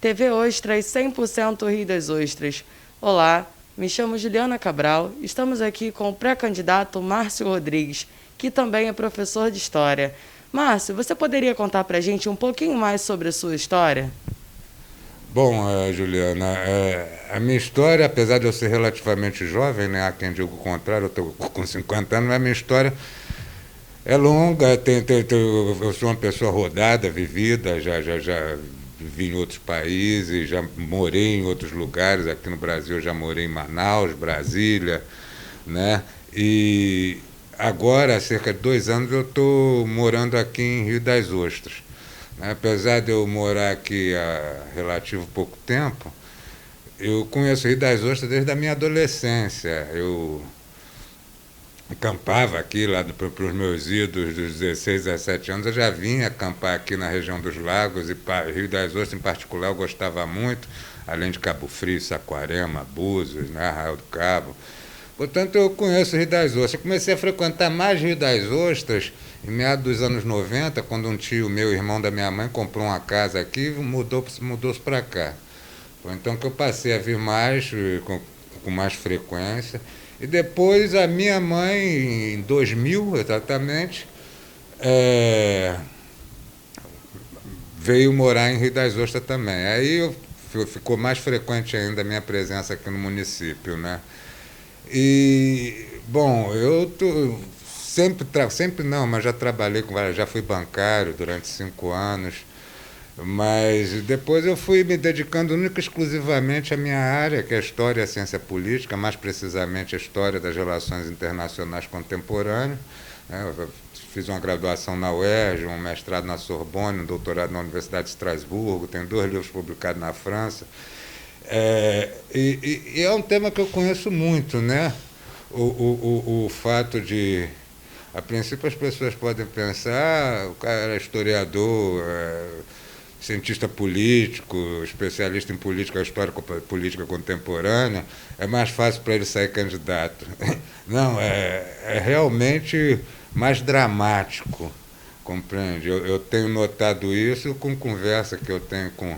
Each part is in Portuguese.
TV Ostras 100% Rio das Ostras. Olá, me chamo Juliana Cabral, estamos aqui com o pré-candidato Márcio Rodrigues, que também é professor de História. Márcio, você poderia contar para a gente um pouquinho mais sobre a sua história? Bom, Juliana, a minha história, apesar de eu ser relativamente jovem, né, há quem diga o contrário, eu estou com 50 anos, mas a minha história é longa, eu sou uma pessoa rodada, vivida, já vivi em outros países, já morei em outros lugares, aqui no Brasil eu já morei em Manaus, Brasília, né, e agora, há cerca de 2 anos, eu estou morando aqui em Rio das Ostras. Apesar de eu morar aqui há relativo pouco tempo, eu conheço Rio das Ostras desde a minha adolescência. Eu acampava aqui, lá para os meus idos dos 16, 17 anos, eu já vinha acampar aqui na região dos lagos, e Rio das Ostras em particular eu gostava muito, além de Cabo Frio, Saquarema, Búzios, né, Arraial do Cabo. Portanto, eu conheço Rio das Ostras. Eu comecei a frequentar mais Rio das Ostras em meados dos anos 90, quando um tio meu, irmão da minha mãe, comprou uma casa aqui e mudou-se para cá. Foi então que eu passei a vir mais, com mais frequência. E depois a minha mãe, em 2000 exatamente, veio morar em Rio das Ostras também. Aí ficou mais frequente ainda a minha presença aqui no município, né? E, bom, sempre não, mas já trabalhei já fui bancário durante 5 anos, mas depois eu fui me dedicando única e exclusivamente à minha área, que é a História e a Ciência Política, mais precisamente a História das Relações Internacionais Contemporâneas, né? Eu fiz uma graduação na UERJ, um mestrado na Sorbonne, um doutorado na Universidade de Estrasburgo, tenho 2 livros publicados na França. E é um tema que eu conheço muito, né? O fato de, a princípio, as pessoas podem pensar, o cara era historiador, cientista político, especialista em política, história política contemporânea, é mais fácil para ele sair candidato. Não, é realmente mais dramático, compreende? Eu tenho notado isso com conversa que eu tenho com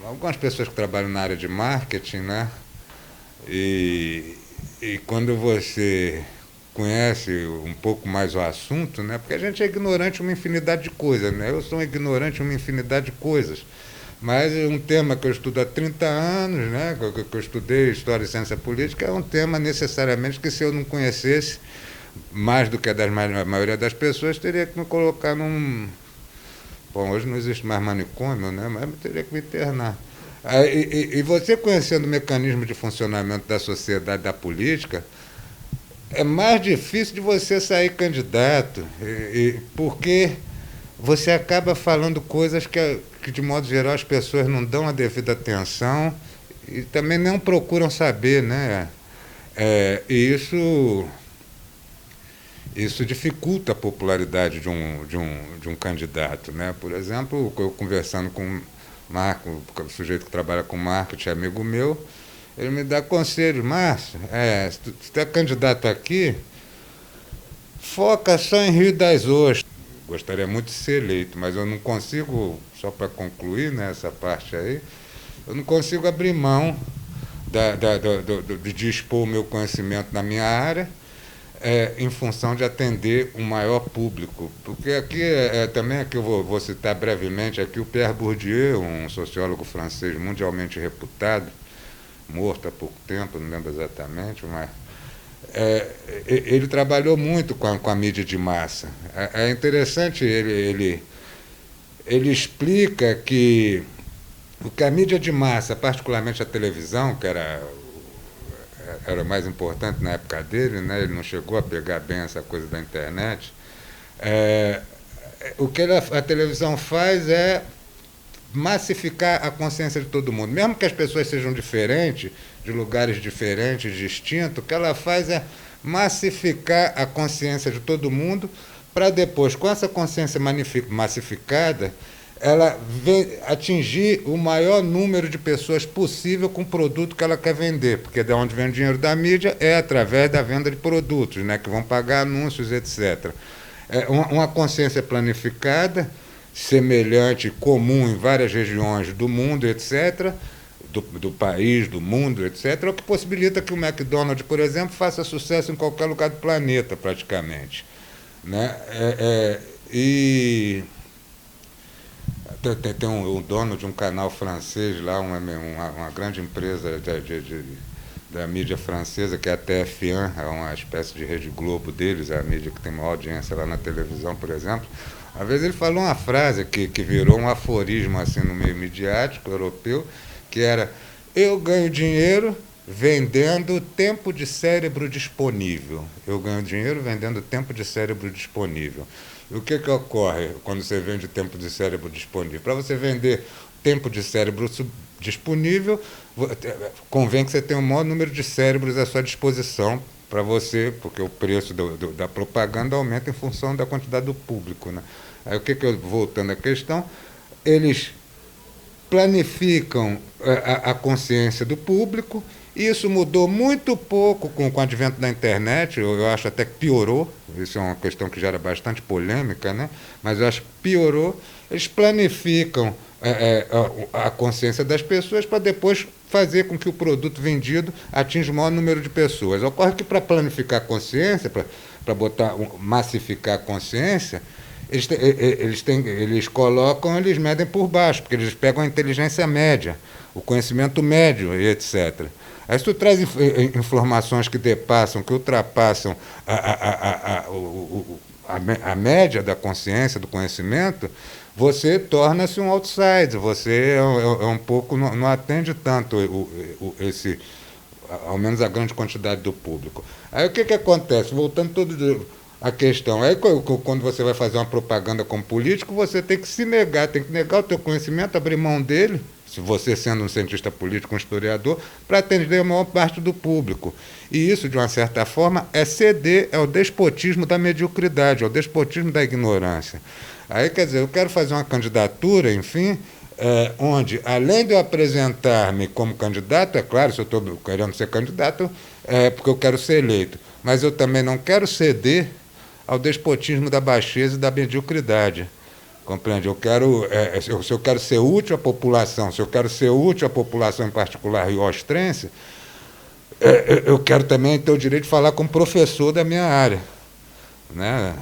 algumas pessoas que trabalham na área de marketing, né? E quando você conhece um pouco mais o assunto, né? Porque a gente é ignorante em uma infinidade de coisas, né? Eu sou ignorante em uma infinidade de coisas. Mas um tema que eu estudo há 30 anos, né? Que eu estudei História e Ciência Política, é um tema necessariamente que, se eu não conhecesse mais do que a maioria das pessoas, teria que me colocar num... Bom, hoje não existe mais manicômio, né? Mas eu teria que me internar. E você conhecendo o mecanismo de funcionamento da sociedade, da política, é mais difícil de você sair candidato, porque você acaba falando coisas que, de modo geral, as pessoas não dão a devida atenção e também não procuram saber, né? E isso dificulta a popularidade de um candidato, né? Por exemplo, eu conversando com o Marco, o sujeito que trabalha com marketing, amigo meu, ele me dá conselhos: Márcio, se tu é candidato aqui, foca só em Rio das Ostras. Gostaria muito de ser eleito, mas eu não consigo, só para concluir, né, essa parte aí, eu não consigo abrir mão de expor o meu conhecimento na minha área, em função de atender um maior público. Porque aqui, também aqui eu vou citar brevemente aqui o Pierre Bourdieu, um sociólogo francês mundialmente reputado, morto há pouco tempo, não lembro exatamente, mas ele trabalhou muito com a mídia de massa. É interessante, ele explica que o que a mídia de massa, particularmente a televisão, que era mais importante na época dele, né? Ele não chegou a pegar bem essa coisa da internet. O que a televisão faz é massificar a consciência de todo mundo. Mesmo que as pessoas sejam diferentes, de lugares diferentes, distintos, o que ela faz é massificar a consciência de todo mundo, para depois, com essa consciência massificada, ela atingir o maior número de pessoas possível com o produto que ela quer vender, porque de onde vem o dinheiro da mídia é através da venda de produtos, né, que vão pagar anúncios, etc. Uma consciência planificada semelhante, comum em várias regiões do mundo, etc., do país, do mundo, etc., o que possibilita que o McDonald's, por exemplo, faça sucesso em qualquer lugar do planeta, praticamente. Né? E tem um dono de um canal francês lá, uma grande empresa da mídia francesa, que é a TF1, é uma espécie de Rede Globo deles, é a mídia que tem maior audiência lá na televisão, por exemplo. Às vezes ele falou uma frase que virou um aforismo assim, no meio midiático europeu, que era: eu ganho dinheiro vendendo tempo de cérebro disponível. Eu ganho dinheiro vendendo tempo de cérebro disponível. E o que ocorre quando você vende tempo de cérebro disponível? Para você vender tempo de cérebro disponível, convém que você tenha o maior número de cérebros à sua disposição para você, porque o preço da propaganda aumenta em função da quantidade do público. Né? Aí voltando à questão, eles planificam a consciência do público. Isso mudou muito pouco com o advento da internet, eu acho até que piorou, isso é uma questão que gera bastante polêmica, né? Mas eu acho que piorou. Eles planificam a consciência das pessoas para depois fazer com que o produto vendido atinja o maior número de pessoas. Ocorre que para planificar a consciência, para massificar a consciência, eles medem por baixo, porque eles pegam a inteligência média, o conhecimento médio e etc. Aí se tu traz informações que depassam, que ultrapassam a média da consciência, do conhecimento, você torna-se um outsider, você é um pouco, não atende tanto ao menos a grande quantidade do público. Aí o que acontece? Voltando todo a questão, aí quando você vai fazer uma propaganda como político, você tem que negar o teu conhecimento, abrir mão dele, se você sendo um cientista político, um historiador, para atender a maior parte do público. E isso, de uma certa forma, é ceder ao despotismo da mediocridade, ao despotismo da ignorância. Aí, quer dizer, eu quero fazer uma candidatura, enfim, onde, além de eu apresentar-me como candidato, é claro, se eu estou querendo ser candidato, é porque eu quero ser eleito, mas eu também não quero ceder ao despotismo da baixeza e da mediocridade. Compreende? Se eu quero ser útil à população, se eu quero ser útil à população em particular riostrense, eu quero também ter o direito de falar como professor da minha área. Né?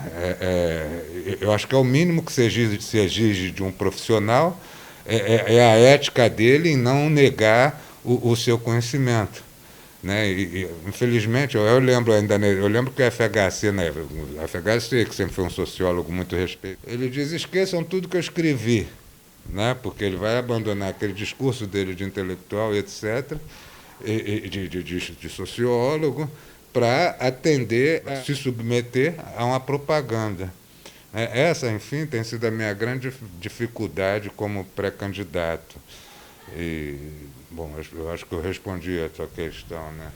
Eu acho que é o mínimo que se exige de um profissional, é a ética dele em não negar o seu conhecimento. Né? Infelizmente, eu lembro que o FHC, né? O FHC, que sempre foi um sociólogo muito respeitado, ele diz: esqueçam tudo que eu escrevi, né? Porque ele vai abandonar aquele discurso dele de intelectual, etc., de sociólogo, para atender, a se submeter a uma propaganda. Essa, enfim, tem sido a minha grande dificuldade como pré-candidato. Bom, eu acho que eu respondi a tua questão, né?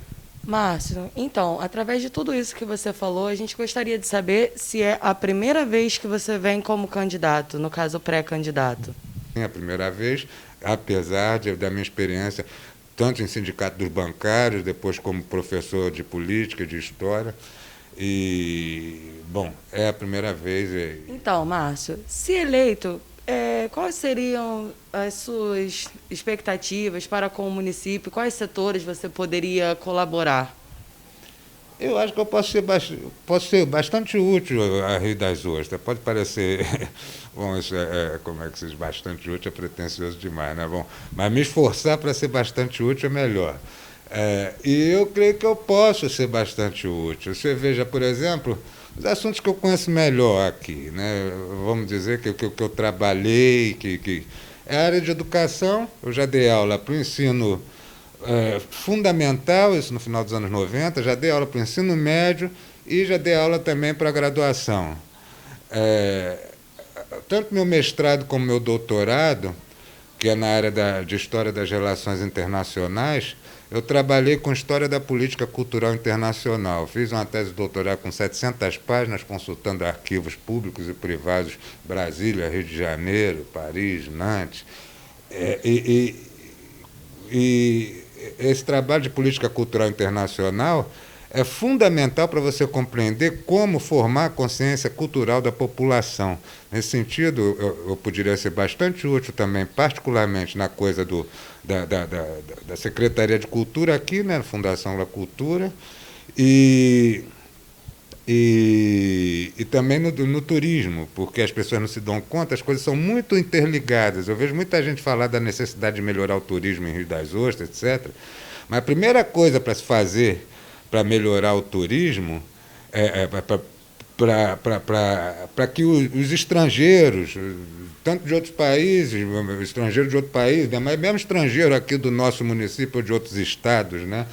Márcio, então, através de tudo isso que você falou, a gente gostaria de saber se é a primeira vez que você vem como candidato, no caso pré-candidato. É a primeira vez, apesar da minha experiência, tanto em sindicato dos bancários, depois como professor de política, de história. Bom, é a primeira vez. Então, Márcio, se eleito, quais seriam as suas expectativas para com o município? Quais setores você poderia colaborar? Eu acho que eu posso ser bastante útil a Rio das Ostras. Pode parecer, bom, isso como é que se diz, bastante útil é pretensioso demais, né? Bom, mas me esforçar para ser bastante útil é melhor. E eu creio que eu posso ser bastante útil. Você veja, por exemplo, os assuntos que eu conheço melhor aqui, né? Vamos dizer que eu trabalhei, que é a área de educação. Eu já dei aula para o ensino fundamental, isso no final dos anos 90, já dei aula para o ensino médio e já dei aula também para a graduação. Tanto meu mestrado como meu doutorado, que é na área de História das Relações Internacionais, eu trabalhei com História da Política Cultural Internacional. Fiz uma tese de doutorado com 700 páginas, consultando arquivos públicos e privados, Brasília, Rio de Janeiro, Paris, Nantes. E esse trabalho de política cultural internacional é fundamental para você compreender como formar a consciência cultural da população. Nesse sentido, eu poderia ser bastante útil também, particularmente na coisa da Secretaria de Cultura aqui, né, Fundação La Cultura, e também no turismo, porque as pessoas não se dão conta, as coisas são muito interligadas. Eu vejo muita gente falar da necessidade de melhorar o turismo em Rio das Ostras, etc. Mas a primeira coisa para se fazer para melhorar o turismo para que os estrangeiros, tanto de outros países, estrangeiros de outro país, né, mas mesmo estrangeiro aqui do nosso município ou de outros estados, né,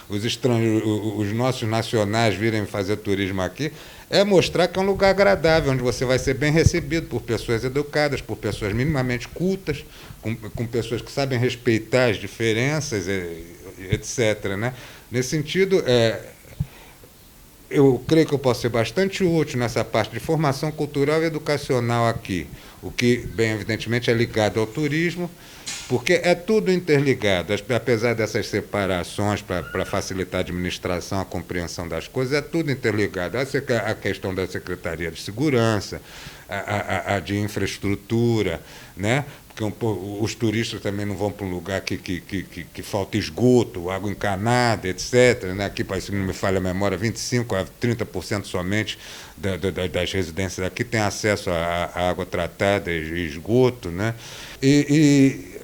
os nossos nacionais virem fazer turismo aqui, é mostrar que é um lugar agradável, onde você vai ser bem recebido por pessoas educadas, por pessoas minimamente cultas, com pessoas que sabem respeitar as diferenças, etc. Né? Nesse sentido, eu creio que eu posso ser bastante útil nessa parte de formação cultural e educacional aqui, o que, bem evidentemente, é ligado ao turismo, porque é tudo interligado, apesar dessas separações para facilitar a administração, a compreensão das coisas, é tudo interligado. A questão da Secretaria de Segurança, a de infraestrutura, né? Porque os turistas também não vão para um lugar que falta esgoto, água encanada, etc. Né? Aqui, se não me falha a memória, 25% a 30% somente das residências aqui têm acesso à água tratada e esgoto. Né? E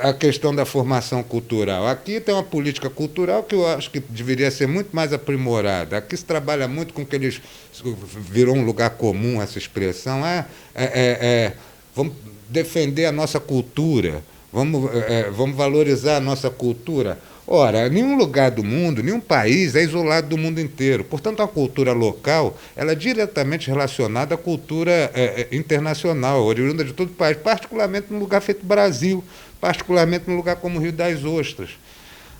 a questão da formação cultural. Aqui tem uma política cultural que eu acho que deveria ser muito mais aprimorada. Aqui se trabalha muito com que eles... Virou um lugar comum essa expressão. Vamos defender a nossa cultura, vamos valorizar a nossa cultura. Ora, nenhum lugar do mundo, nenhum país é isolado do mundo inteiro. Portanto, a cultura local ela é diretamente relacionada à cultura internacional, oriunda de todo o país, particularmente num lugar feito Brasil, particularmente num lugar como o Rio das Ostras.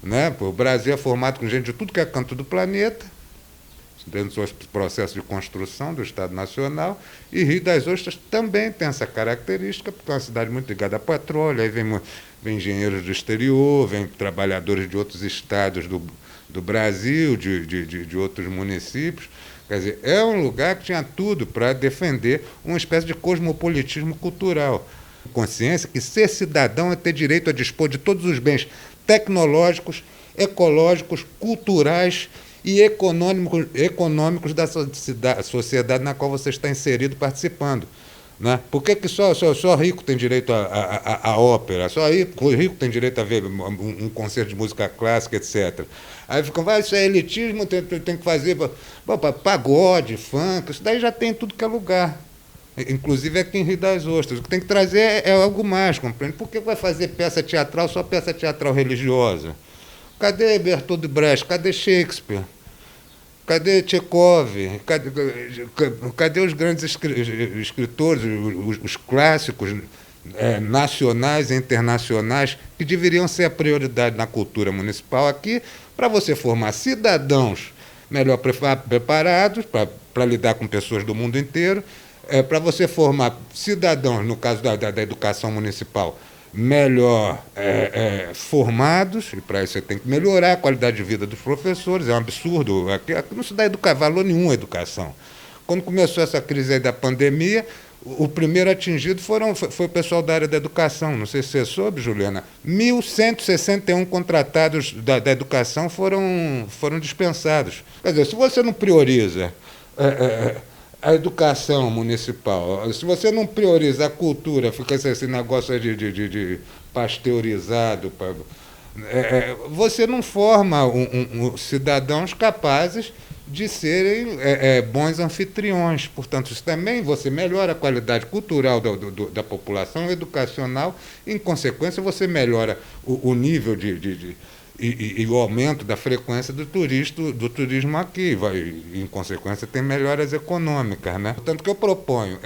Né? O Brasil é formado com gente de tudo que é canto do planeta, dentro do processo de construção do Estado Nacional, e Rio das Ostras também tem essa característica, porque é uma cidade muito ligada a petróleo, aí vem engenheiros do exterior, vem trabalhadores de outros estados do Brasil, de outros municípios. Quer dizer, é um lugar que tinha tudo para defender uma espécie de cosmopolitismo cultural. Consciência que ser cidadão é ter direito a dispor de todos os bens tecnológicos, ecológicos, culturais e econômicos da sociedade na qual você está inserido participando. Né? Por que só rico tem direito à ópera? Só rico tem direito a ver um concerto de música clássica, etc. Aí ficam, isso é elitismo, tem que fazer pagode, funk, isso daí já tem em tudo que é lugar. Inclusive aqui em Rio das Ostras. O que tem que trazer é algo mais, compreende? Por que vai fazer peça teatral, só peça teatral religiosa? Cadê Bertold Brecht? Cadê Shakespeare? Cadê Tchekov? Cadê os grandes escritores, os clássicos nacionais e internacionais que deveriam ser a prioridade na cultura municipal aqui para você formar cidadãos melhor preparados para lidar com pessoas do mundo inteiro, para você formar cidadãos, no caso da educação municipal, melhor formados, e para isso você tem que melhorar a qualidade de vida dos professores, é um absurdo, aqui não se dá valor nenhum à educação. Quando começou essa crise aí da pandemia, o primeiro atingido foi o pessoal da área da educação, não sei se você soube, Juliana, 1.161 contratados da educação foram dispensados. Quer dizer, se você não prioriza a educação municipal, se você não prioriza a cultura, fica esse negócio de pasteurizado, você não forma cidadãos capazes de serem bons anfitriões. Portanto, isso também você melhora a qualidade cultural da população, educacional, e, em consequência, você melhora o nível e o aumento da frequência do turismo aqui. Em consequência, tem melhoras econômicas. Né? Portanto, o que eu proponho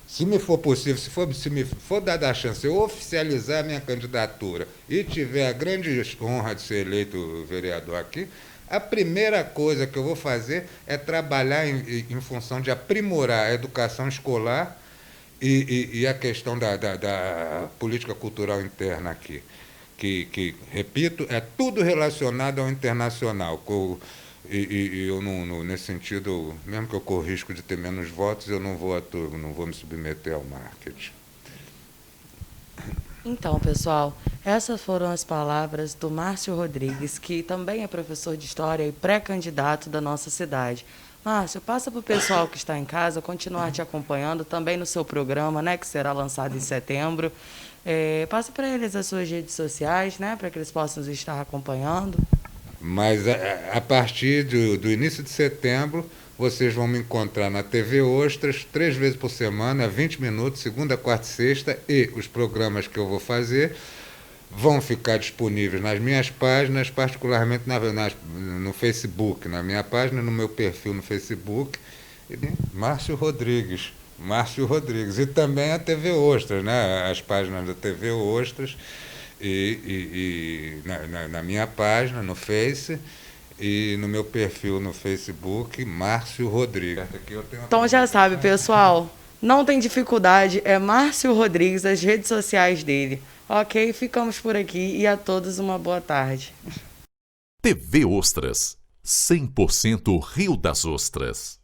se me for possível, se me for dada a chance de eu oficializar a minha candidatura e tiver a grande honra de ser eleito vereador aqui, a primeira coisa que eu vou fazer é trabalhar em função de aprimorar a educação escolar e a questão da política cultural interna aqui. Que, repito, é tudo relacionado ao internacional. E eu, nesse sentido, mesmo que eu corra risco de ter menos votos, eu não vou não vou me submeter ao marketing. Então, pessoal, essas foram as palavras do Márcio Rodrigues, que também é professor de História e pré-candidato da nossa cidade. Márcio, passa para o pessoal que está em casa continuar te acompanhando também no seu programa, né, que será lançado em setembro. Passa para eles as suas redes sociais, né, para que eles possam estar acompanhando. Mas a partir do início de setembro, vocês vão me encontrar na TV Ostras 3 vezes por semana, 20 minutos, segunda, quarta e sexta, e os programas que eu vou fazer vão ficar disponíveis nas minhas páginas, particularmente no Facebook, na minha página, no meu perfil no Facebook, Márcio Rodrigues. Márcio Rodrigues. E também a TV Ostras, né? As páginas da TV Ostras, na minha página, no Face, e no meu perfil no Facebook, Márcio Rodrigues. Então já sabe, pessoal, não tem dificuldade, é Márcio Rodrigues, as redes sociais dele. Ok, ficamos por aqui e a todos uma boa tarde. TV Ostras, 100% Rio das Ostras.